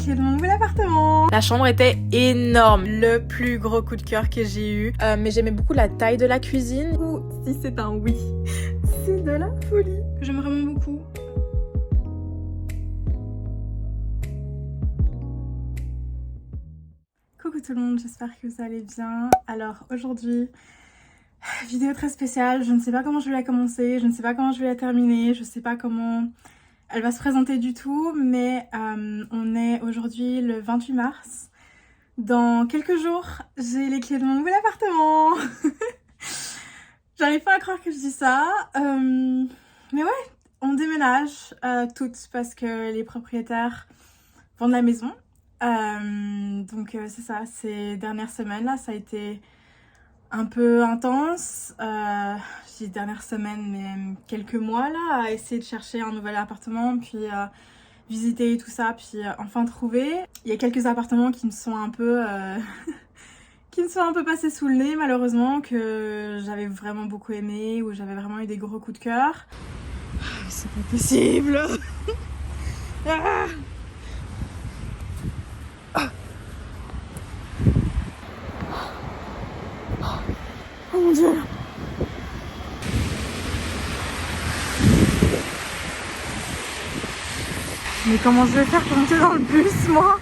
clés de mon nouvel appartement. La chambre était énorme, le plus gros coup de cœur que j'ai eu. Mais j'aimais beaucoup la taille de la cuisine. Ou si c'est un oui, c'est de la folie. J'aime vraiment beaucoup. Coucou tout le monde, j'espère que vous allez bien. Alors aujourd'hui, vidéo très spéciale. Je ne sais pas comment je vais la commencer, je ne sais pas comment je vais la terminer, je ne sais pas comment elle va se présenter du tout, mais on est aujourd'hui le 28 mars. Dans quelques jours, j'ai les clés de mon nouvel appartement. J'arrive pas à croire que je dis ça. Mais ouais, on déménage toutes parce que les propriétaires vendent la maison. Donc c'est ça, ces dernières semaines là, ça a été un peu intense. Je dis dernières semaines, mais quelques mois là, à essayer de chercher un nouvel appartement, puis visiter tout ça, puis enfin trouver. Il y a quelques appartements qui me sont un peu qui me sont un peu passés sous le nez malheureusement, que j'avais vraiment beaucoup aimé, où j'avais vraiment eu des gros coups de cœur. C'est pas possible. Ah. Oh mon dieu. Mais comment je vais faire pour monter dans le bus, moi?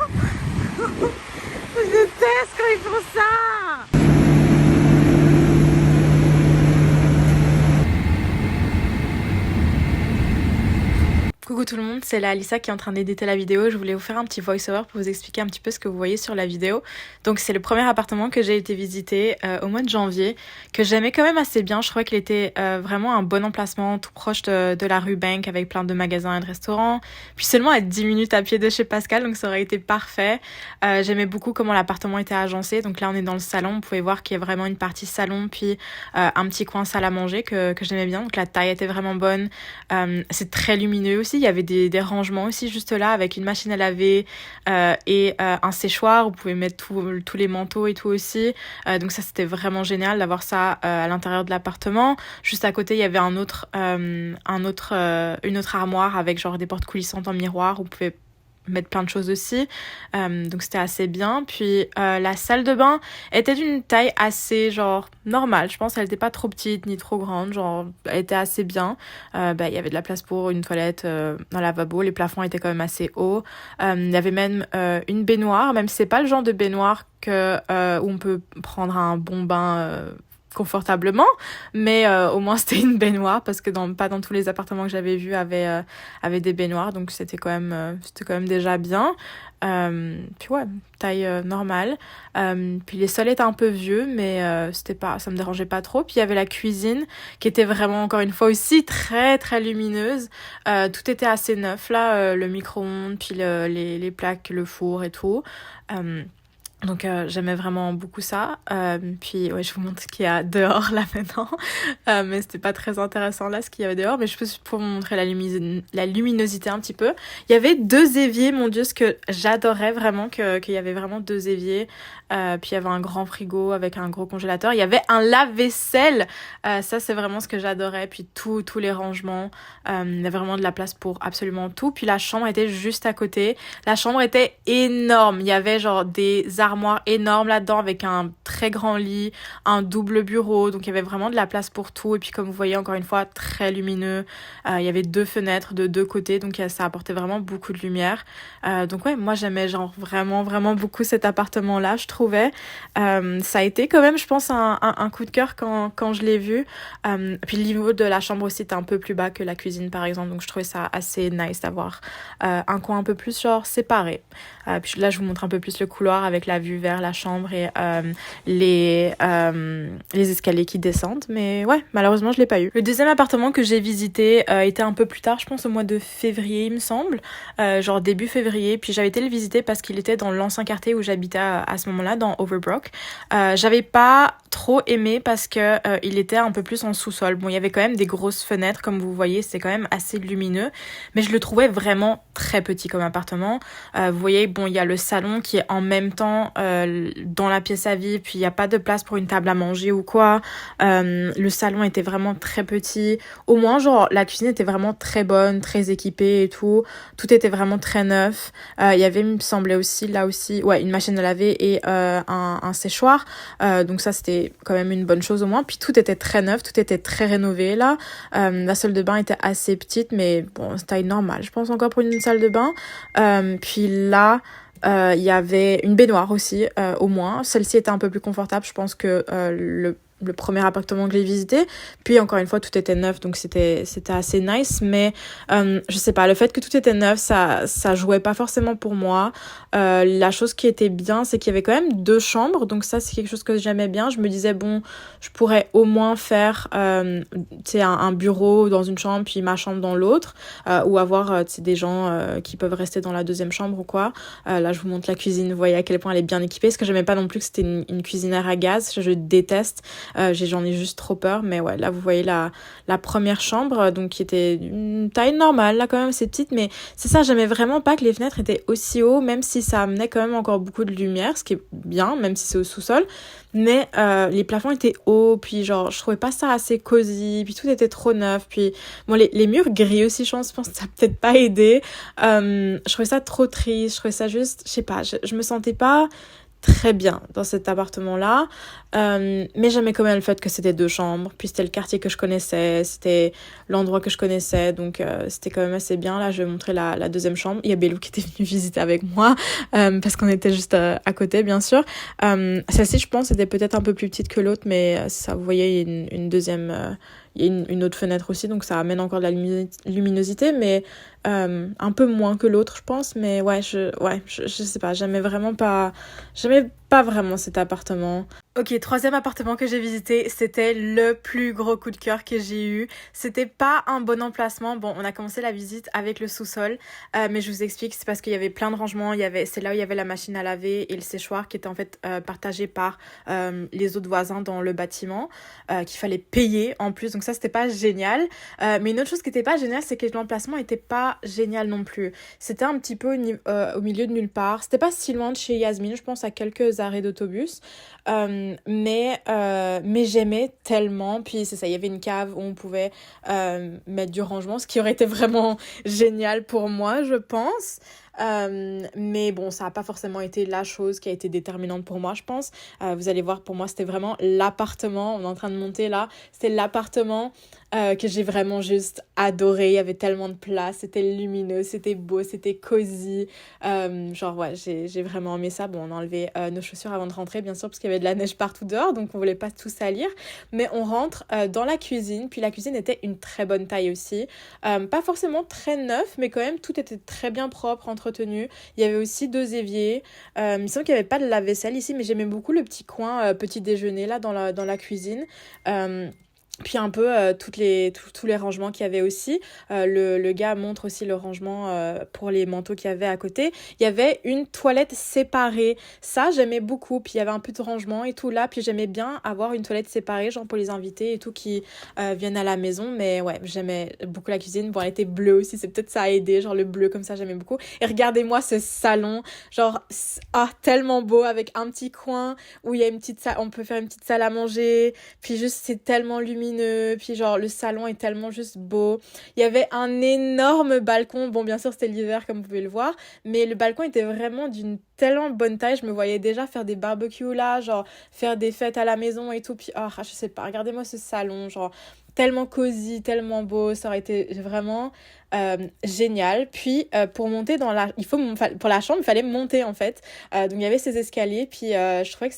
Je déteste quand ils font ça. Coucou tout le monde, c'est la Alissa qui est en train d'éditer la vidéo. Je voulais vous faire un petit voice-over pour vous expliquer un petit peu ce que vous voyez sur la vidéo. Donc c'est le premier appartement que j'ai été visiter au mois de janvier, que j'aimais quand même assez bien. Je trouvais qu'il était vraiment un bon emplacement, tout proche de la rue Bank, avec plein de magasins et de restaurants. Puis seulement à 10 minutes à pied de chez Pascal, donc ça aurait été parfait. J'aimais beaucoup comment l'appartement était agencé. Donc là on est dans le salon, vous pouvez voir qu'il y a vraiment une partie salon, puis un petit coin salle à manger que j'aimais bien. Donc la taille était vraiment bonne. C'est très lumineux aussi. Il y avait des rangements aussi juste là avec une machine à laver et un séchoir. Vous pouvez mettre tous les manteaux et tout aussi. Donc ça c'était vraiment génial d'avoir ça à l'intérieur de l'appartement. Juste à côté il y avait une autre armoire avec genre des portes coulissantes en miroir où vous pouvez mettre plein de choses aussi, donc c'était assez bien. Puis la salle de bain était d'une taille assez genre normale, je pense. Elle était pas trop petite ni trop grande, genre elle était assez bien. Il y avait de la place pour une toilette, un lavabo, les plafonds étaient quand même assez hauts. Il y avait même une baignoire, même si c'est pas le genre de baignoire où on peut prendre un bon bain confortablement, mais au moins c'était une baignoire, parce que pas dans tous les appartements que j'avais vus avaient des baignoires, donc c'était quand même déjà bien. Puis ouais, taille normale. Puis les sols étaient un peu vieux, mais ça me dérangeait pas trop. Puis il y avait la cuisine qui était vraiment encore une fois aussi très très lumineuse. Tout était assez neuf là, le micro-ondes, puis les plaques, le four et tout. Donc j'aimais vraiment beaucoup ça. Puis ouais, je vous montre ce qu'il y a dehors là maintenant. Mais c'était pas très intéressant là ce qu'il y avait dehors, mais je peux pour vous montrer la luminosité un petit peu. Il y avait 2 éviers, mon dieu, ce que j'adorais vraiment, qu'il y avait vraiment 2 éviers. Puis il y avait un grand frigo avec un gros congélateur. Il y avait un lave-vaisselle. Ça c'est vraiment ce que j'adorais. Puis tous les rangements. Il y avait vraiment de la place pour absolument tout. Puis la chambre était juste à côté. La chambre était énorme. Il y avait genre des armoire énorme là-dedans avec un très grand lit, un double bureau, donc il y avait vraiment de la place pour tout. Et puis comme vous voyez, encore une fois, très lumineux. Il y avait 2 fenêtres de 2 côtés, donc ça apportait vraiment beaucoup de lumière. Donc ouais, moi j'aimais genre vraiment vraiment beaucoup cet appartement là, je trouvais. Ça a été quand même, je pense, un coup de cœur quand je l'ai vu. Puis le niveau de la chambre aussi était un peu plus bas que la cuisine par exemple, donc je trouvais ça assez nice d'avoir un coin un peu plus genre séparé. Puis là je vous montre un peu plus le couloir avec la vue vers la chambre et les escaliers qui descendent. Mais ouais, malheureusement je l'ai pas eu. Le deuxième appartement que j'ai visité était un peu plus tard, je pense au mois de février il me semble, genre début février. Puis j'avais été le visiter parce qu'il était dans l'ancien quartier où j'habitais à ce moment-là, dans Overbrook. J'avais pas trop aimé parce que il était un peu plus en sous-sol. Bon, il y avait quand même des grosses fenêtres, comme vous voyez, c'est quand même assez lumineux, mais je le trouvais vraiment très petit comme appartement. Vous voyez, bon, il y a le salon qui est en même temps vraiment dans la pièce à vivre, puis il n'y a pas de place pour une table à manger ou quoi. Le salon était vraiment très petit. Au moins, genre, la cuisine était vraiment très bonne, très équipée et tout. Tout était vraiment très neuf. Il y avait, il me semblait aussi, là aussi, ouais, une machine à laver et un séchoir. Donc ça, c'était quand même une bonne chose au moins. Puis tout était très neuf, tout était très rénové là. La salle de bain était assez petite, mais bon, c'est taille normale, je pense, encore pour une salle de bain. Puis là, il y avait une baignoire aussi, au moins. Celle-ci était un peu plus confortable, je pense, que le premier appartement que j'ai visité. Puis encore une fois, tout était neuf, donc c'était assez nice. Mais je sais pas, le fait que tout était neuf, ça jouait pas forcément pour moi. La chose qui était bien, c'est qu'il y avait quand même 2 chambres, donc ça, c'est quelque chose que j'aimais bien. Je me disais, bon, je pourrais au moins faire un bureau dans une chambre, puis ma chambre dans l'autre, ou avoir des gens qui peuvent rester dans la deuxième chambre ou quoi. Là, je vous montre la cuisine, vous voyez à quel point elle est bien équipée. Ce que j'aimais pas non plus, que c'était une cuisinière à gaz. Je déteste. J'en ai juste trop peur. Mais ouais, là, vous voyez la première chambre, donc qui était une taille normale. Là, quand même, c'est petite. Mais c'est ça, j'aimais vraiment pas que les fenêtres étaient aussi hauts, même si ça amenait quand même encore beaucoup de lumière, ce qui est bien, même si c'est au sous-sol. Mais les plafonds étaient hauts, puis genre, je trouvais pas ça assez cosy, puis tout était trop neuf. Puis bon, les murs gris aussi, je pense que ça a peut-être pas aidé. Je trouvais ça trop triste, je trouvais ça juste, je sais pas, je me sentais pas très bien dans cet appartement-là, mais j'aimais quand même le fait que c'était 2 chambres, puis c'était le quartier que je connaissais, c'était l'endroit que je connaissais, donc c'était quand même assez bien. Là, je vais montrer la deuxième chambre. Il y a Bélou qui était venu visiter avec moi, parce qu'on était juste à côté, bien sûr. Celle-ci, je pense, était peut-être un peu plus petite que l'autre, mais ça, vous voyez, il y a une deuxième... il y a une autre fenêtre aussi, donc ça amène encore de la luminosité, mais un peu moins que l'autre, je pense. Mais ouais, je sais pas, j'aimais pas vraiment cet appartement. Ok, 3e appartement que j'ai visité, c'était le plus gros coup de cœur que j'ai eu. C'était pas un bon emplacement. Bon, on a commencé la visite avec le sous-sol, mais je vous explique, c'est parce qu'il y avait plein de rangements. C'est là où il y avait la machine à laver et le séchoir qui était en fait partagé par les autres voisins dans le bâtiment, qu'il fallait payer en plus. Donc ça, c'était pas génial. Mais une autre chose qui était pas géniale, c'est que l'emplacement était pas génial non plus. C'était un petit peu au milieu de nulle part. C'était pas si loin de chez Yasmine, je pense à quelques arrêts d'autobus. Mais j'aimais tellement. Puis c'est ça, il y avait une cave où on pouvait mettre du rangement, ce qui aurait été vraiment génial pour moi, je pense. Mais bon, ça n'a pas forcément été la chose qui a été déterminante pour moi, je pense. Vous allez voir, pour moi, c'était vraiment l'appartement. On est en train de monter là. C'était l'appartement que j'ai vraiment juste adoré. Il y avait tellement de place, c'était lumineux, c'était beau, c'était cosy. Genre, ouais, j'ai vraiment aimé ça. Bon, on a enlevé nos chaussures avant de rentrer, bien sûr, parce qu'il y avait de la neige partout dehors, donc on voulait pas tout salir. Mais on rentre dans la cuisine, puis la cuisine était une très bonne taille aussi. Pas forcément très neuf, mais quand même, tout était très bien propre, entretenu. Il y avait aussi 2 éviers. Il me semble qu'il n'y avait pas de lave-vaisselle ici, mais j'aimais beaucoup le petit coin petit déjeuner là dans la cuisine. Puis un peu tous les rangements qu'il y avait aussi. Le gars montre aussi le rangement pour les manteaux qu'il y avait à côté. Il y avait une toilette séparée. Ça, j'aimais beaucoup. Puis il y avait un peu de rangement et tout là. Puis j'aimais bien avoir une toilette séparée, genre pour les invités et tout qui viennent à la maison. Mais ouais, j'aimais beaucoup la cuisine. Bon, elle était bleue aussi. C'est peut-être ça a aidé. Genre le bleu comme ça, j'aimais beaucoup. Et regardez-moi ce salon. Genre, tellement beau avec un petit coin où il y a une petite salle. On peut faire une petite salle à manger. Puis juste, c'est tellement lumineux. Puis genre le salon est tellement juste beau. Il y avait un énorme balcon. Bon, bien sûr c'était l'hiver comme vous pouvez le voir, mais le balcon était vraiment d'une tellement bonne taille. Je me voyais déjà faire des barbecues là, genre faire des fêtes à la maison et tout. Puis je sais pas, regardez-moi ce salon, genre tellement cosy, tellement beau. Ça aurait été vraiment génial. Puis pour monter pour la chambre, il fallait monter en fait. Donc il y avait ces escaliers. Puis je trouvais que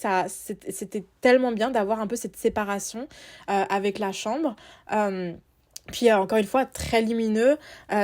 c'était tellement bien d'avoir un peu cette séparation avec la chambre. Puis encore une fois, très lumineux.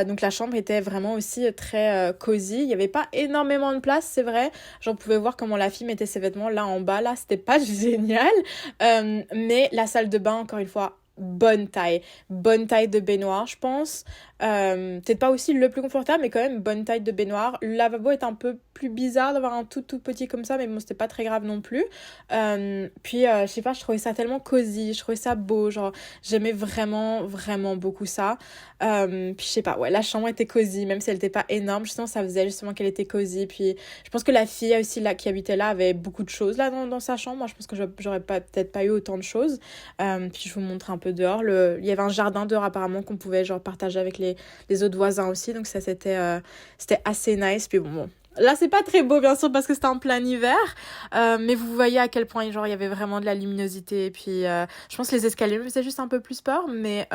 Donc la chambre était vraiment aussi très cosy. Il n'y avait pas énormément de place, c'est vrai. J'en pouvais voir comment la fille mettait ses vêtements là en bas. Là, c'était pas génial. Mais la salle de bain, encore une fois, bonne taille de baignoire, je pense. Peut-être pas aussi le plus confortable, mais quand même bonne taille de baignoire. Le lavabo est un peu plus bizarre d'avoir un tout petit comme ça, mais bon, c'était pas très grave non plus. Je sais pas, je trouvais ça tellement cosy, je trouvais ça beau, genre j'aimais vraiment beaucoup ça. Puis je sais pas, ouais, la chambre était cosy, même si elle était pas énorme, justement ça faisait justement qu'elle était cosy. Puis je pense que la fille aussi là qui habitait là avait beaucoup de choses là dans sa chambre. Moi je pense que j'aurais peut-être pas eu autant de choses. Puis je vous montre un peu dehors. Il y avait un jardin dehors apparemment qu'on pouvait genre partager avec les autres voisins aussi, donc ça c'était assez nice. Puis bon. Là, c'est pas très beau, bien sûr, parce que c'était en plein hiver. Mais vous voyez à quel point, genre, il y avait vraiment de la luminosité. Puis, je pense que les escaliers me faisaient juste un peu plus peur. Mais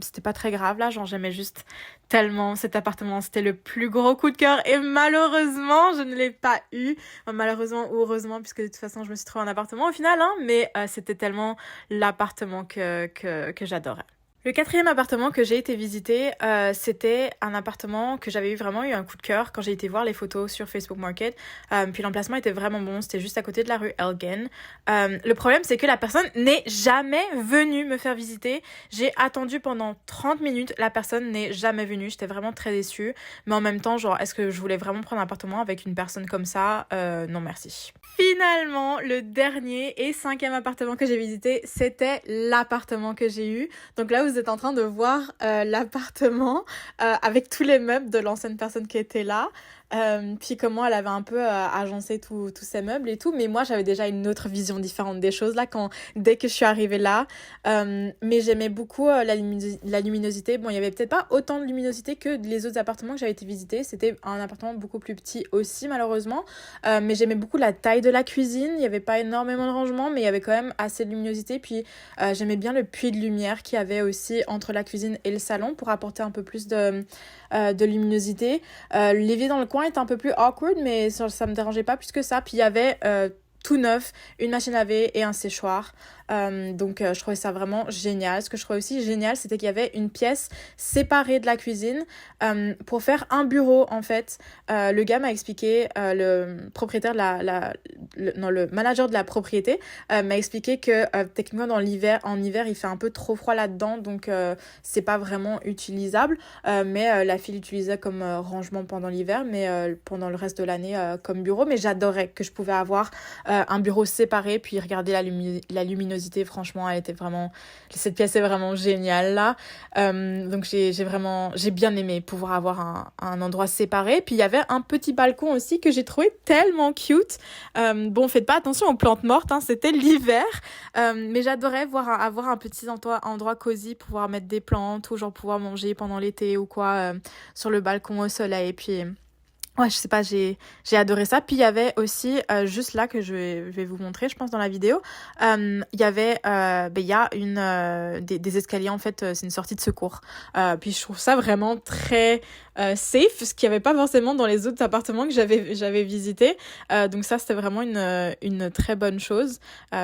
c'était pas très grave, là. Genre, j'aimais juste tellement cet appartement. C'était le plus gros coup de cœur. Et malheureusement, je ne l'ai pas eu. Enfin, malheureusement ou heureusement, puisque de toute façon, je me suis trouvée un appartement au final. Hein, mais c'était tellement l'appartement que j'adorais. Le quatrième appartement que j'ai été visiter, c'était un appartement que j'avais vraiment eu un coup de cœur quand j'ai été voir les photos sur Facebook Market. Puis l'emplacement était vraiment bon, c'était juste à côté de la rue Elgin. Le problème, c'est que la personne n'est jamais venue me faire visiter. J'ai attendu pendant 30 minutes, la personne n'est jamais venue. J'étais vraiment très déçue. Mais en même temps, genre, est-ce que je voulais vraiment prendre un appartement avec une personne comme ça? Non, merci. Finalement, le dernier et cinquième appartement que j'ai visité, c'était l'appartement que j'ai eu. Donc là, vous êtes en train de voir l'appartement avec tous les meubles de l'ancienne personne qui était là. Puis comment elle avait un peu agencé tous ces meubles et tout. Mais moi, j'avais déjà une autre vision différente des choses là dès que je suis arrivée là. Mais j'aimais beaucoup la luminosité. Bon, il y avait peut-être pas autant de luminosité que les autres appartements que j'avais été visiter. C'était un appartement beaucoup plus petit aussi, malheureusement. Mais j'aimais beaucoup la taille de la cuisine. Il n'y avait pas énormément de rangement, mais il y avait quand même assez de luminosité. Puis j'aimais bien le puits de lumière qu'il y avait aussi entre la cuisine et le salon pour apporter un peu plus de luminosité. L'évier dans le coin était un peu plus awkward, mais ça me dérangeait pas plus que ça. Puis il y avait tout neuf, une machine à laver et un séchoir. Donc je trouvais ça vraiment génial. Ce que je trouvais aussi génial, c'était qu'il y avait une pièce séparée de la cuisine pour faire un bureau en fait. Le gars m'a expliqué, le propriétaire le manager de la propriété m'a expliqué que techniquement en hiver il fait un peu trop froid là-dedans, donc c'est pas vraiment utilisable. Mais la fille l'utilisait comme rangement pendant l'hiver, mais pendant le reste de l'année comme bureau. Mais j'adorais que je pouvais avoir un bureau séparé puis regarder la luminosité. Franchement, cette pièce est vraiment géniale là. Donc j'ai bien aimé pouvoir avoir un endroit séparé. Puis il y avait un petit balcon aussi que j'ai trouvé tellement cute. Bon, faites pas attention aux plantes mortes, hein, c'était l'hiver. Mais j'adorais avoir un petit endroit cosy, pouvoir mettre des plantes ou genre pouvoir manger pendant l'été ou quoi sur le balcon au soleil. Puis ouais, je sais pas, j'ai adoré ça. Puis il y avait aussi, juste là que je vais vous montrer, je pense, dans la vidéo, il y avait, il y a des escaliers, en fait, c'est une sortie de secours. Puis je trouve ça vraiment très safe, ce qu'il n'y avait pas forcément dans les autres appartements que j'avais visités. Donc ça, c'était vraiment une très bonne chose.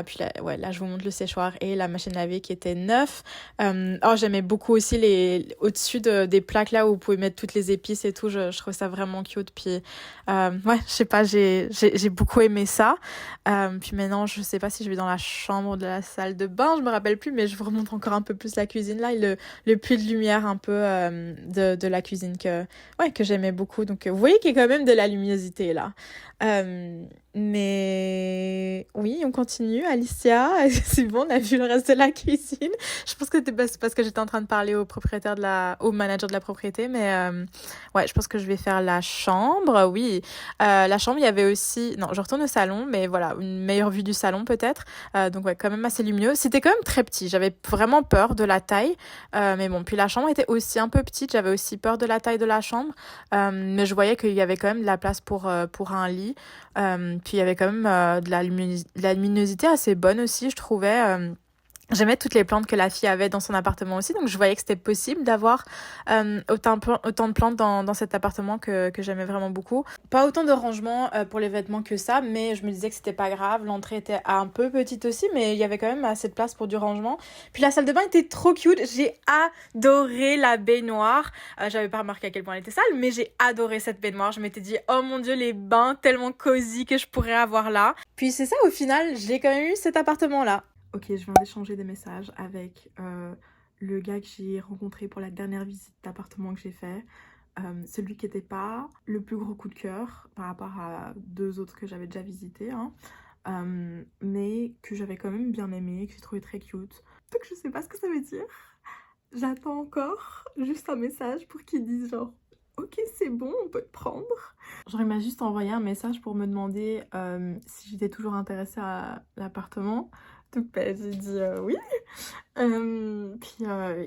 Puis là, ouais, là, je vous montre le séchoir et la machine à laver qui était neuf. J'aimais beaucoup aussi au-dessus des plaques là où vous pouvez mettre toutes les épices et tout. Je trouve ça vraiment cute. Puis ouais, je sais pas, j'ai beaucoup aimé ça. Puis maintenant, je sais pas si je vais dans la chambre de la salle de bain, je me rappelle plus, mais je vous remontre encore un peu plus la cuisine là et le puits de lumière un peu de la cuisine que j'aimais beaucoup. Donc vous voyez qu'il y a quand même de la luminosité là. Mais oui, on continue. Alicia, c'est bon, on a vu le reste de la cuisine. Je pense que c'était parce que j'étais en train de parler au manager de la propriété, mais ouais, je pense que je vais faire la chambre. Oui, la chambre, il y avait aussi... Non, je retourne au salon, mais voilà, une meilleure vue du salon peut-être. Donc ouais, quand même assez lumineux. C'était quand même très petit. J'avais vraiment peur de la taille. Mais bon, puis la chambre était aussi un peu petite. J'avais aussi peur de la taille de la chambre. Mais je voyais qu'il y avait quand même de la place pour un lit. Puis il y avait quand même de la luminosité assez bonne aussi, je trouvais. J'aimais toutes les plantes que la fille avait dans son appartement aussi, donc je voyais que c'était possible d'avoir autant de plantes dans cet appartement que j'aimais vraiment beaucoup. Pas autant de rangement pour les vêtements que ça, mais je me disais que c'était pas grave. L'entrée était un peu petite aussi, mais il y avait quand même assez de place pour du rangement. Puis la salle de bain était trop cute. J'ai adoré la baignoire. J'avais pas remarqué à quel point elle était sale, mais j'ai adoré cette baignoire. Je m'étais dit, oh mon dieu, les bains tellement cosy que je pourrais avoir là. Puis c'est ça, au final, j'ai quand même eu cet appartement-là. Ok, je viens d'échanger des messages avec le gars que j'ai rencontré pour la dernière visite d'appartement que j'ai fait. Celui qui n'était pas le plus gros coup de cœur par rapport à 2 autres que j'avais déjà visités, hein. Mais que j'avais quand même bien aimé, que j'ai trouvé très cute. Donc je sais pas ce que ça veut dire. J'attends encore juste un message pour qu'ils disent genre ok c'est bon, on peut te prendre. Genre il m'a juste envoyé un message pour me demander si j'étais toujours intéressée à l'appartement. Donc bah, j'ai dit oui. Puis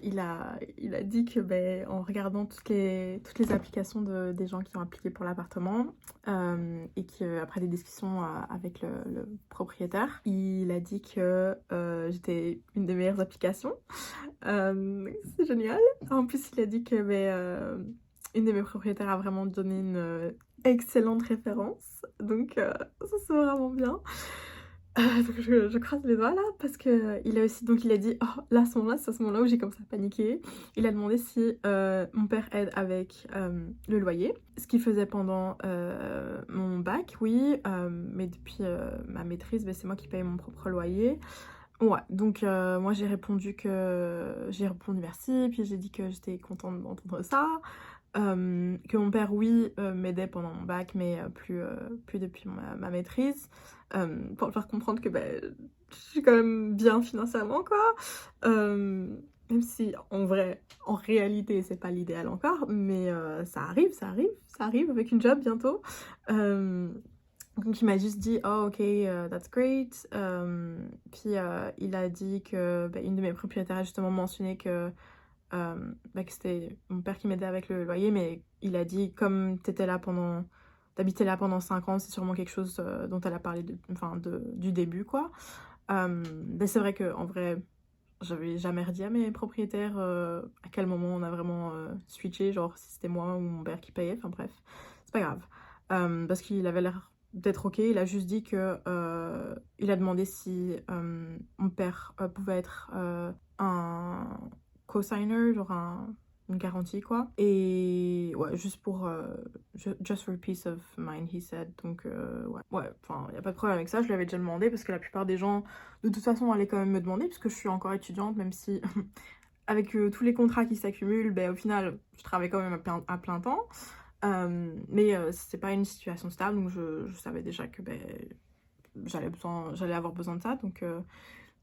il a dit que en regardant toutes les applications des gens qui ont appliqué pour l'appartement et qu'après des discussions avec le propriétaire, il a dit que j'étais une des meilleures applications. C'est génial. En plus, il a dit que une de mes propriétaires a vraiment donné une excellente référence. Donc ça c'est vraiment bien. Donc je croise les doigts là parce que il a aussi donc il a dit oh là à ce moment-là où j'ai commencé à paniquer. Il a demandé si mon père aide avec le loyer, ce qu'il faisait pendant mon bac, oui, mais depuis ma maîtrise, c'est moi qui paye mon propre loyer. Ouais, donc moi j'ai répondu merci, puis j'ai dit que j'étais contente d'entendre ça, que mon père oui m'aidait pendant mon bac mais plus depuis ma maîtrise, pour le faire comprendre que je suis quand même bien financièrement quoi, même si en réalité c'est pas l'idéal encore, mais ça arrive avec une job bientôt. Donc il m'a juste dit oh ok that's great, puis il a dit que une de mes propriétaires a justement mentionné que c'était mon père qui m'aidait avec le loyer, mais il a dit comme t'habitais là pendant 5 ans, c'est sûrement quelque chose dont elle a parlé du début quoi. C'est vrai que en vrai j'avais jamais redit à mes propriétaires à quel moment on a vraiment switché, genre si c'était moi ou mon père qui payait, enfin bref, c'est pas grave. Parce qu'il avait l'air d'être ok, il a juste dit que il a demandé si mon père pouvait être un co-signer, genre une garantie quoi. Et ouais, juste pour just for peace of mind, he said. Donc ouais, enfin y a pas de problème avec ça, je lui avais déjà demandé parce que la plupart des gens de toute façon allaient quand même me demander puisque je suis encore étudiante, même si avec tous les contrats qui s'accumulent, au final je travaille quand même à plein temps. Mais c'est pas une situation stable, donc je savais déjà que j'allais avoir besoin de ça, donc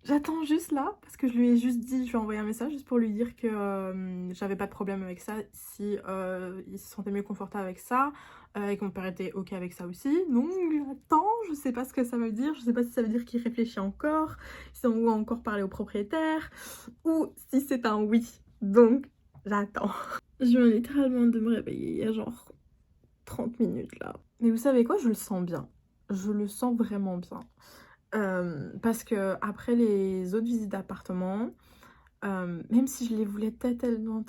j'attends juste là, parce que je lui ai juste dit, je lui ai envoyé un message juste pour lui dire que j'avais pas de problème avec ça, si il se sentait mieux confortable avec ça, et que mon père était ok avec ça aussi. Donc j'attends, je sais pas ce que ça veut dire, je sais pas si ça veut dire qu'il réfléchit encore, si on va encore parler au propriétaire, ou si c'est un oui. Donc j'attends. Je viens littéralement de me réveiller il y a genre 30 minutes là. Mais vous savez quoi, je le sens bien. Je le sens vraiment bien. Parce que après les autres visites d'appartement, même si je les voulais tellement,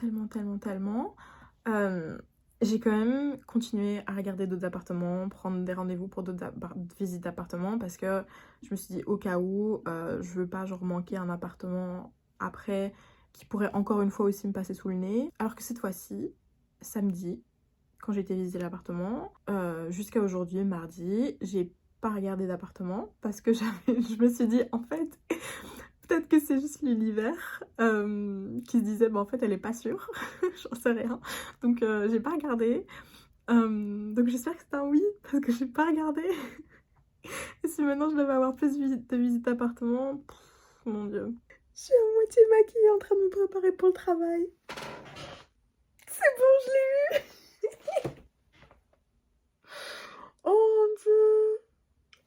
j'ai quand même continué à regarder d'autres appartements, prendre des rendez-vous pour d'autres visites d'appartements parce que je me suis dit au cas où, je veux pas genre manquer un appartement après qui pourrait encore une fois aussi me passer sous le nez. Alors que cette fois-ci, samedi, quand j'ai été visiter l'appartement, jusqu'à aujourd'hui, mardi, j'ai pas regardé d'appartement parce que je me suis dit en fait peut-être que c'est juste l'univers qui se disait en fait elle est pas sûre, j'en sais rien, donc j'ai pas regardé, donc j'espère que c'est un oui parce que j'ai pas regardé. Et si maintenant je devais avoir plus de visites d'appartement, mon dieu, je suis à moitié maquillée en train de me préparer pour le travail. C'est bon, je l'ai eu. Oh mon dieu.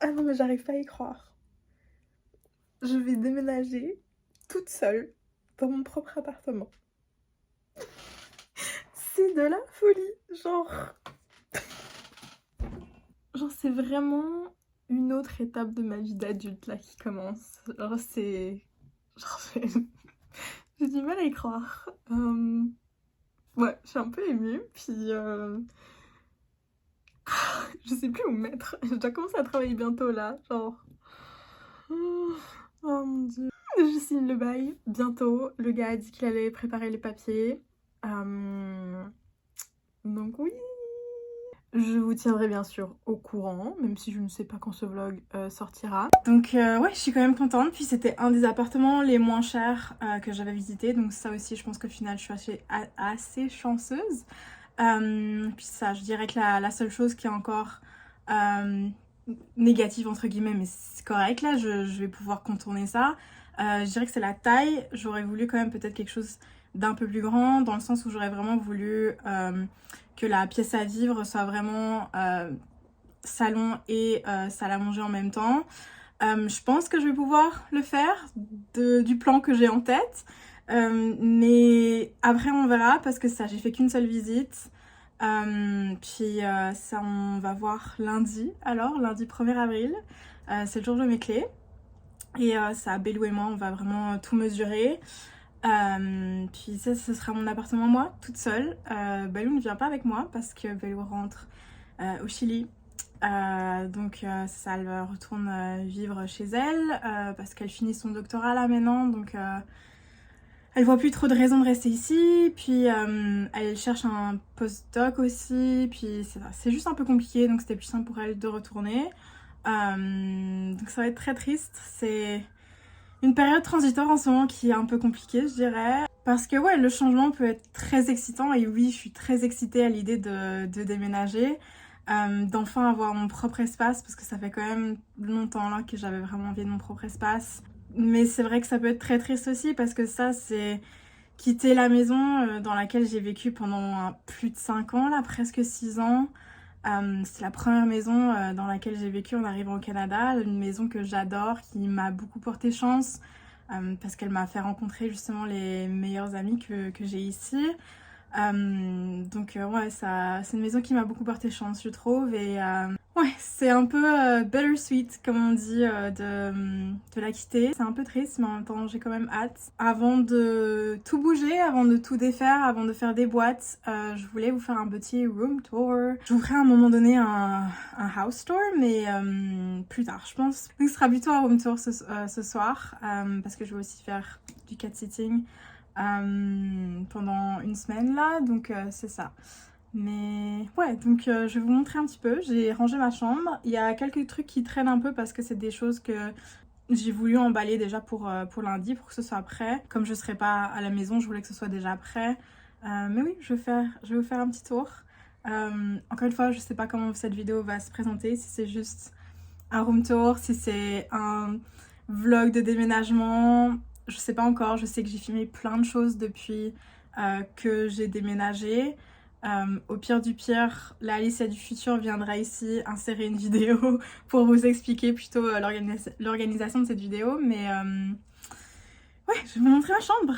Ah non mais j'arrive pas à y croire. Je vais déménager toute seule dans mon propre appartement. C'est de la folie, genre c'est vraiment une autre étape de ma vie d'adulte là qui commence. Genre j'ai du mal à y croire. Ouais, je suis un peu émue, puis je sais plus où me mettre. Je dois commencer à travailler bientôt là, genre. Oh mon dieu. Je signe le bail bientôt. Le gars a dit qu'il allait préparer les papiers. Donc oui. Je vous tiendrai bien sûr au courant, même si je ne sais pas quand ce vlog sortira. Donc ouais, je suis quand même contente. Puis c'était un des appartements les moins chers que j'avais visité. Donc ça aussi, je pense qu'au final, je suis assez chanceuse. Puis ça, je dirais que la seule chose qui est encore négative, entre guillemets, mais c'est correct là, je vais pouvoir contourner ça. Je dirais que c'est la taille. J'aurais voulu quand même peut-être quelque chose d'un peu plus grand, dans le sens où j'aurais vraiment voulu que la pièce à vivre soit vraiment salon et salle à manger en même temps. Je pense que je vais pouvoir le faire du plan que j'ai en tête. Mais après on verra parce que ça j'ai fait qu'une seule visite. Puis ça on va voir lundi, alors lundi 1er avril. C'est le jour de mes clés. Et ça, Bellou et moi, on va vraiment tout mesurer. Puis ça, ce sera mon appartement, moi, toute seule. Bellou ne vient pas avec moi parce que Bellou rentre au Chili. Donc ça, elle retourne vivre chez elle parce qu'elle finit son doctorat là maintenant. Donc elle voit plus trop de raison de rester ici. Puis elle cherche un postdoc aussi. Puis c'est juste un peu compliqué. Donc c'était plus simple pour elle de retourner. Donc ça va être très triste. C'est une période transitoire en ce moment qui est un peu compliquée, je dirais. Parce que ouais, le changement peut être très excitant et oui, je suis très excitée à l'idée de déménager, d'enfin avoir mon propre espace parce que ça fait quand même longtemps là que j'avais vraiment envie de mon propre espace. Mais c'est vrai que ça peut être très triste aussi parce que ça, c'est quitter la maison dans laquelle j'ai vécu pendant plus de 5 ans, là, presque 6 ans. C'est la première maison dans laquelle j'ai vécu en arrivant au Canada, une maison que j'adore, qui m'a beaucoup porté chance parce qu'elle m'a fait rencontrer justement les meilleurs amis que j'ai ici. Donc ouais, c'est une maison qui m'a beaucoup porté chance, je trouve. Et ouais, c'est un peu bittersweet, comme on dit, de la quitter. C'est un peu triste, mais en même temps, j'ai quand même hâte. Avant de tout bouger, avant de tout défaire, avant de faire des boîtes, je voulais vous faire un petit room tour. Je vous ferai à un moment donné un house tour, mais plus tard, je pense. Donc ce sera plutôt un room tour ce soir, parce que je vais aussi faire du cat sitting pendant une semaine là, donc c'est ça. Mais ouais, donc je vais vous montrer un petit peu. J'ai rangé ma chambre. Il y a quelques trucs qui traînent un peu parce que c'est des choses que j'ai voulu emballer déjà pour lundi, pour que ce soit prêt. Comme je serai pas à la maison, je voulais que ce soit déjà prêt. Mais oui, je vais vous faire un petit tour. Encore une fois, je sais pas comment cette vidéo va se présenter, si c'est juste un room tour, si c'est un vlog de déménagement, je sais pas encore. Je sais que j'ai filmé plein de choses depuis que j'ai déménagé. Au pire du pire, la Alicia du futur viendra ici insérer une vidéo pour vous expliquer plutôt l'organisation de cette vidéo. Mais ouais, je vais vous montrer ma chambre.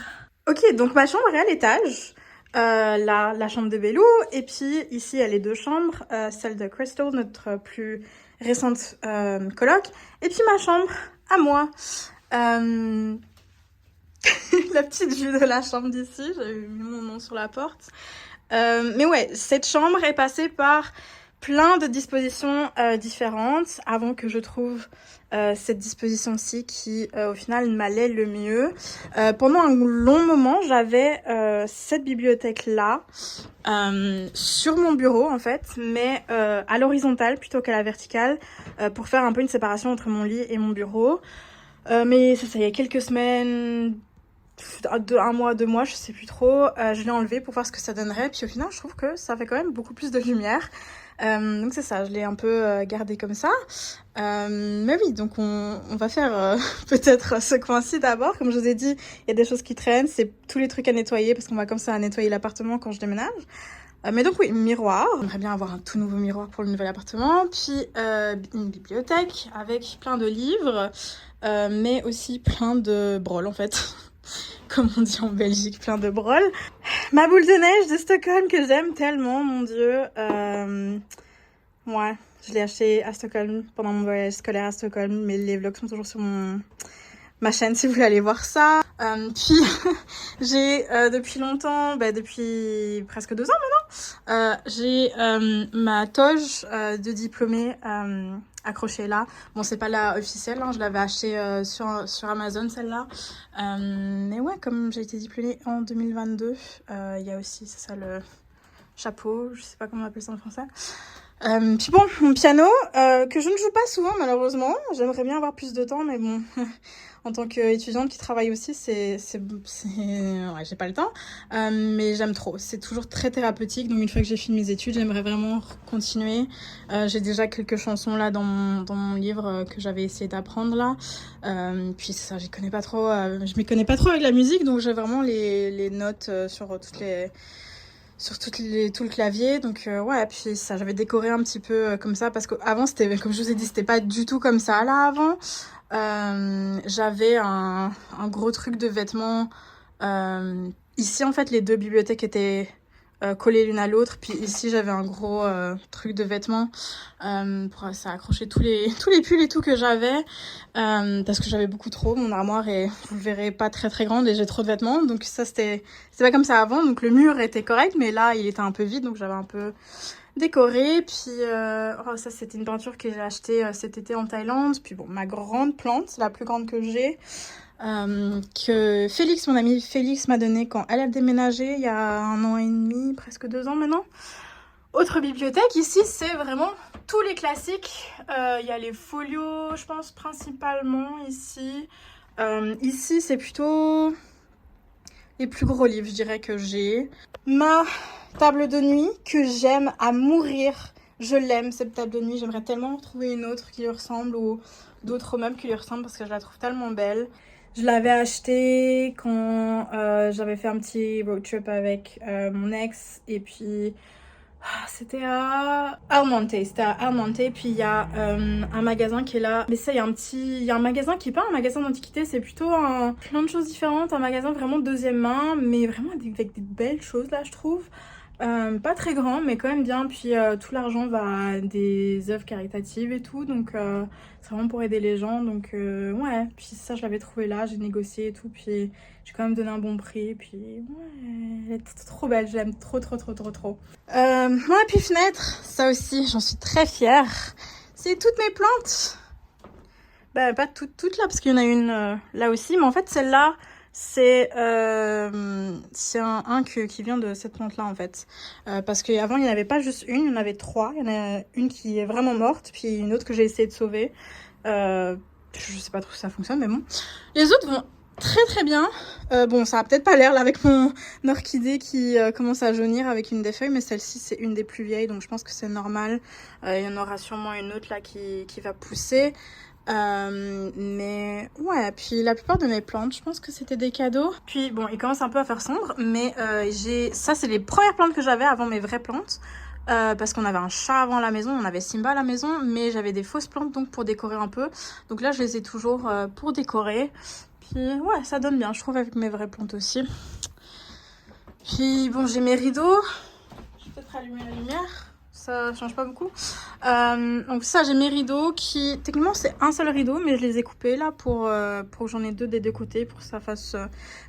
Ok, donc ma chambre est à l'étage. La chambre de Bellou, et puis ici il y a les deux chambres, celle de Crystal, notre plus récente coloc, et puis ma chambre à moi. La petite vue de la chambre d'ici, j'avais mis mon nom sur la porte. Mais ouais, cette chambre est passée par plein de dispositions différentes avant que je trouve cette disposition-ci qui au final m'allait le mieux. Pendant un long moment, j'avais cette bibliothèque-là sur mon bureau en fait, mais à l'horizontale plutôt qu'à la verticale pour faire un peu une séparation entre mon lit et mon bureau. Mais ça y a quelques semaines, un mois, 2 mois, je sais plus trop, je l'ai enlevé pour voir ce que ça donnerait, puis au final je trouve que ça fait quand même beaucoup plus de lumière, donc c'est ça, je l'ai un peu gardé comme ça. Mais oui, donc on va faire peut-être ce coin-ci d'abord. Comme je vous ai dit, il y a des choses qui traînent, c'est tous les trucs à nettoyer parce qu'on va comme ça à nettoyer l'appartement quand je déménage. Mais donc oui, miroir, j'aimerais bien avoir un tout nouveau miroir pour le nouvel appartement, puis une bibliothèque avec plein de livres, mais aussi plein de brolles en fait. Comme on dit en Belgique, plein de brolles. Ma boule de neige de Stockholm que j'aime tellement, mon dieu. Ouais, je l'ai acheté à Stockholm pendant mon voyage scolaire à Stockholm, mais les vlogs sont toujours sur ma chaîne si vous voulez aller voir ça. Puis j'ai depuis longtemps, depuis presque 2 ans maintenant, j'ai ma toge de diplômée accrochée là. Bon, c'est pas la officielle, hein, je l'avais achetée sur Amazon celle-là. Mais ouais, comme j'ai été diplômée en 2022, il y a aussi, c'est ça, le chapeau, je sais pas comment on appelle ça en français. Puis bon, mon piano, que je ne joue pas souvent malheureusement. J'aimerais bien avoir plus de temps, mais bon, en tant qu'étudiante qui travaille aussi, ouais, j'ai pas le temps. Mais j'aime trop. C'est toujours très thérapeutique. Donc une fois que j'ai fini mes études, j'aimerais vraiment continuer. J'ai déjà quelques chansons là dans mon livre que j'avais essayé d'apprendre là. Puis ça, je m'y connais pas trop avec la musique, donc j'ai vraiment les notes sur tout le clavier. Donc ouais, puis ça, j'avais décoré un petit peu comme ça parce qu'avant c'était, comme je vous ai dit, c'était pas du tout comme ça là avant. J'avais un gros truc de vêtements. Ici en fait les deux bibliothèques étaient collées l'une à l'autre, puis ici j'avais un gros truc de vêtements pour ça accrocher tous les pulls et tout que j'avais, parce que j'avais beaucoup trop. Mon armoire est, vous le verrez, pas très très grande et j'ai trop de vêtements, donc ça c'était pas comme ça avant. Donc le mur était correct, mais là il était un peu vide, donc j'avais un peu décoré. Puis ça c'était une peinture que j'ai achetée cet été en Thaïlande. Puis bon, ma grande plante, la plus grande que j'ai, que Félix, mon ami Félix, m'a donné quand elle a déménagé il y a 1 an et demi, presque 2 ans maintenant. Autre bibliothèque, ici c'est vraiment tous les classiques. Il y a les folios, je pense, principalement ici. Ici c'est plutôt les plus gros livres, je dirais, que j'ai. Ma table de nuit que j'aime à mourir. Je l'aime, cette table de nuit. J'aimerais tellement trouver une autre qui lui ressemble, ou d'autres meubles qui lui ressemblent, parce que je la trouve tellement belle. Je l'avais achetée quand j'avais fait un petit road trip avec mon ex. Et puis c'était à Almonte. Puis il y a un magasin qui est là. Mais ça, il y a un magasin qui est pas un magasin d'antiquité, c'est plutôt plein de choses différentes. Un magasin vraiment deuxième main, mais vraiment avec des belles choses là, je trouve. Pas très grand, mais quand même bien. Puis tout l'argent va à des œuvres caritatives et tout, donc c'est vraiment pour aider les gens. Donc ouais, puis ça je l'avais trouvé là, j'ai négocié et tout, puis j'ai quand même donné un bon prix. Puis ouais, elle est trop belle, je l'aime trop. Ouais, puis fenêtre, ça aussi j'en suis très fière. C'est toutes mes plantes. Bah pas toutes là, parce qu'il y en a une là aussi, mais en fait celle-là, c'est un qui vient de cette plante là en fait, parce qu'avant il n'y en avait pas juste une, il y en avait 3. Il y en a une qui est vraiment morte, puis une autre que j'ai essayé de sauver. Je sais pas trop si ça fonctionne, mais bon, les autres vont très bien. Bon, ça a peut-être pas l'air là avec mon orchidée qui commence à jaunir avec une des feuilles, mais celle-ci c'est une des plus vieilles, donc je pense que c'est normal. Il y en aura sûrement une autre là qui va pousser. Mais ouais, puis la plupart de mes plantes, je pense que c'était des cadeaux. Puis bon, il commence un peu à faire sombre, mais ça c'est les premières plantes que j'avais avant mes vraies plantes, parce qu'on avait un chat avant la maison, on avait Simba à la maison, mais j'avais des fausses plantes donc pour décorer un peu. Donc là je les ai toujours pour décorer. Puis ouais, ça donne bien, je trouve, avec mes vraies plantes aussi. Puis bon, j'ai mes rideaux. Je vais peut-être allumer la lumière. Ça change pas beaucoup. Donc ça, j'ai mes rideaux qui, techniquement c'est un seul rideau, mais je les ai coupés là pour que j'en ai 2 des 2 côtés, pour que ça fasse,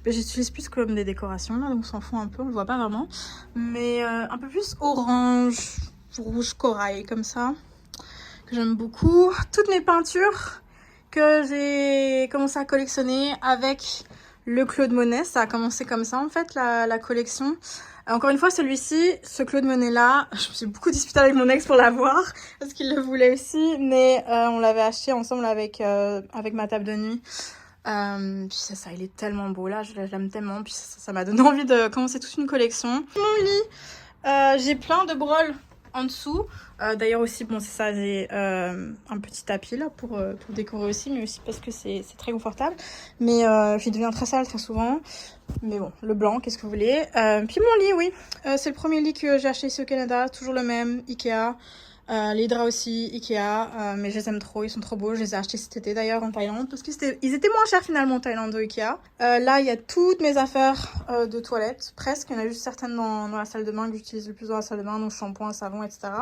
j'utilise plus comme des décorations là, donc on s'en fout un peu, on le voit pas vraiment, mais un peu plus orange, rouge corail comme ça, que j'aime beaucoup. Toutes mes peintures que j'ai commencé à collectionner avec le Claude Monet, ça a commencé comme ça en fait, la collection. Encore une fois, ce Claude Monet là, je me suis beaucoup disputée avec mon ex pour l'avoir, parce qu'il le voulait aussi, mais on l'avait acheté ensemble avec ma table de nuit. Puis ça, il est tellement beau là, je l'aime tellement, puis ça m'a donné envie de commencer toute une collection. Mon lit, j'ai plein de brôles en dessous. D'ailleurs aussi, bon c'est ça, j'ai un petit tapis là pour décorer aussi, mais aussi parce que c'est très confortable. Mais il devient très sale très souvent. Mais bon, le blanc, qu'est-ce que vous voulez. Puis mon lit, oui. C'est le premier lit que j'ai acheté ici au Canada, toujours le même, Ikea. Les draps aussi, Ikea, mais je les aime trop, ils sont trop beaux. Je les ai achetés cet été d'ailleurs en Thaïlande, parce qu'ils étaient moins chers finalement en Thaïlande au Ikea. Là, il y a toutes mes affaires de toilette, presque. Il y en a juste certaines dans la salle de bain que j'utilise le plus dans la salle de bain, donc shampoing, savon, etc.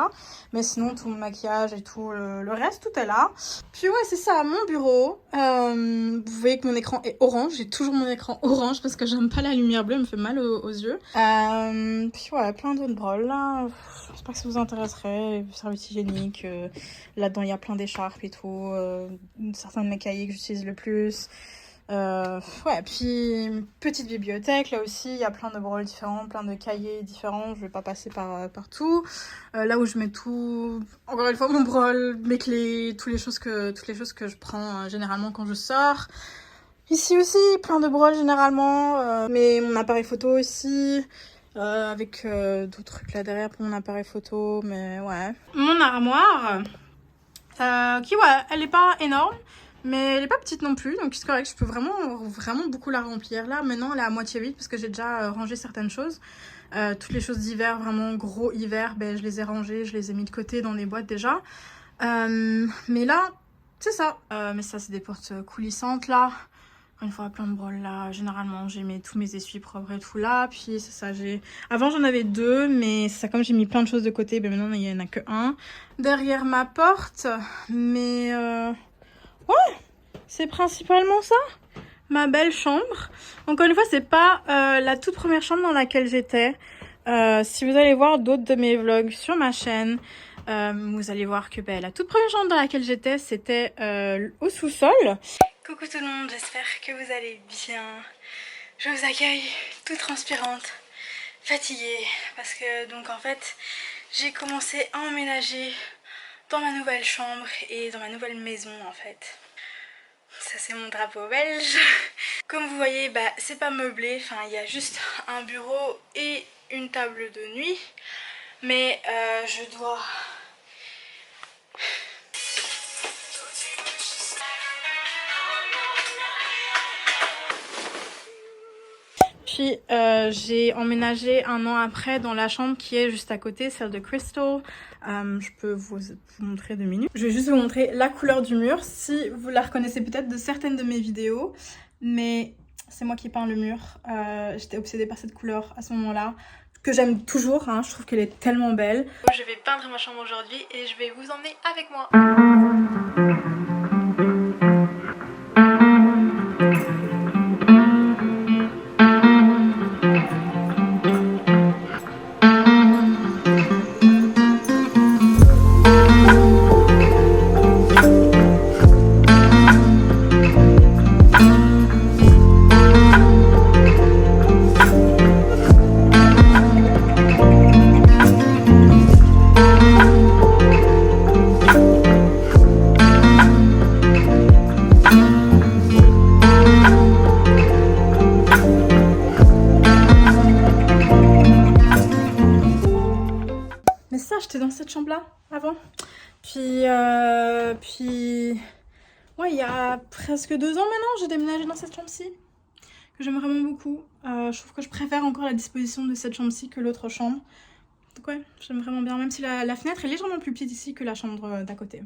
Mais sinon, tout mon maquillage et tout, le reste, tout est là. Puis ouais, c'est ça, mon bureau. Vous voyez que mon écran est orange. J'ai toujours mon écran orange parce que j'aime pas la lumière bleue, elle me fait mal aux yeux. Puis ouais, plein d'autres brôles là. J'espère que ça vous intéresserait. Service hygiénique. Là-dedans, il y a plein d'écharpes et tout. Certains de mes cahiers que j'utilise le plus. Ouais, puis petite bibliothèque, là aussi, il y a plein de brols différents, plein de cahiers différents, je vais pas passer partout. Là où je mets tout, encore une fois, mon brol, mes clés, toutes les choses que je prends généralement quand je sors. Ici aussi, plein de brols généralement, mais mon appareil photo aussi, avec d'autres trucs là derrière pour mon appareil photo, mais ouais. Mon armoire, qui ouais, elle est pas énorme, mais elle est pas petite non plus, donc c'est correct, je peux vraiment beaucoup la remplir. Là, maintenant, elle est à moitié vide parce que j'ai déjà rangé certaines choses. Toutes les choses d'hiver, vraiment gros hiver, ben, je les ai rangées, je les ai mis de côté dans les boîtes déjà. Mais là, c'est ça. Mais ça, c'est des portes coulissantes là. Une fois, plein de brols là. Généralement, j'ai mis tous mes essuie propres et tout là. Puis c'est ça, avant j'en avais 2, mais c'est ça, comme j'ai mis plein de choses de côté, ben maintenant il n'y en a que 1. Derrière ma porte, mais ouais, c'est principalement ça. Ma belle chambre. Encore une fois, c'est pas la toute première chambre dans laquelle j'étais. Si vous allez voir d'autres de mes vlogs sur ma chaîne, vous allez voir que la toute première chambre dans laquelle j'étais, c'était au sous-sol. Coucou tout le monde, j'espère que vous allez bien. Je vous accueille toute transpirante, fatiguée, parce que donc en fait, j'ai commencé à emménager dans ma nouvelle chambre et dans ma nouvelle maison en fait. Ça c'est mon drapeau belge. Comme vous voyez, c'est pas meublé, enfin il y a juste un bureau et une table de nuit. Mais je dois... Puis j'ai emménagé un an après dans la chambre qui est juste à côté, celle de Crystal. Je peux vous montrer 2 minutes. Je vais juste vous montrer la couleur du mur, si vous la reconnaissez peut-être de certaines de mes vidéos. Mais c'est moi qui peins le mur. J'étais obsédée par cette couleur à ce moment-là, que j'aime toujours, hein. Je trouve qu'elle est tellement belle. Je vais peindre ma chambre aujourd'hui et je vais vous emmener avec moi. Mais ça, j'étais dans cette chambre-là avant. Puis ouais, il y a presque 2 ans maintenant, j'ai déménagé dans cette chambre-ci, que j'aime vraiment beaucoup. Je trouve que je préfère encore la disposition de cette chambre-ci que l'autre chambre. Donc ouais, j'aime vraiment bien, même si la fenêtre est légèrement plus petite ici que la chambre d'à côté.